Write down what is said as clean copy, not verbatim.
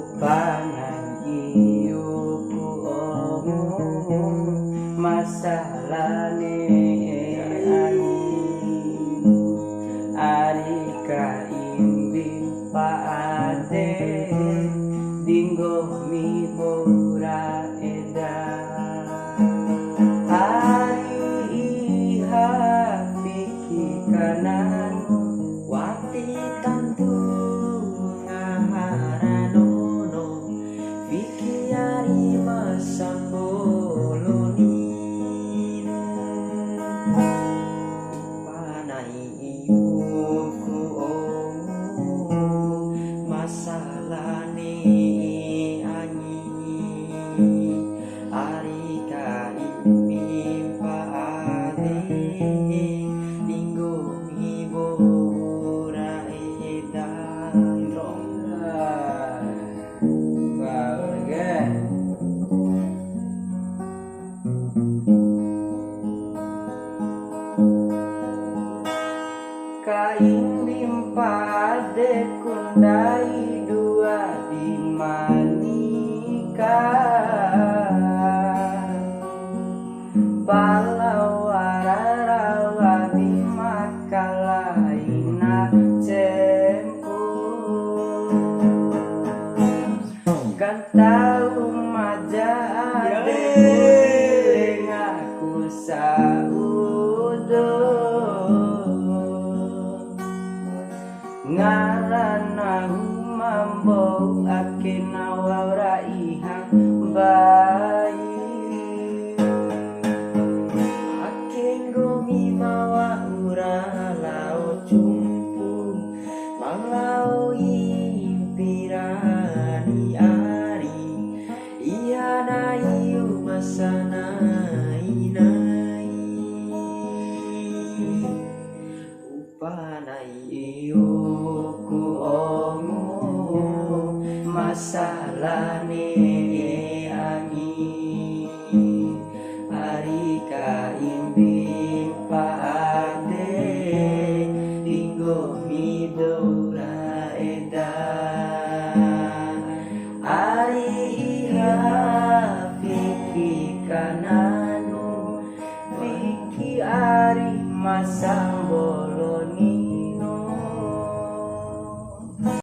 Upangan iyuku omong masalahne angin ari kaimbing paate dinggo mibora edan ari iha piki kanan wati tantu ngaharanono Vikiari masambolonine panai ibuku omong masalahne anyi ari kaimbing paate dinggo mibora edan kaimbing pade kundai dua dimanikah palawara di makalaina cempu kan tahu maja ade ngaku saudo ngarana mambo akena wara ihang bayi Akengo mimawa ura lao cumpu Manglau impirani ari Iya nayu masana inai Upanai iyuku omong masalahne angin ari kaimbing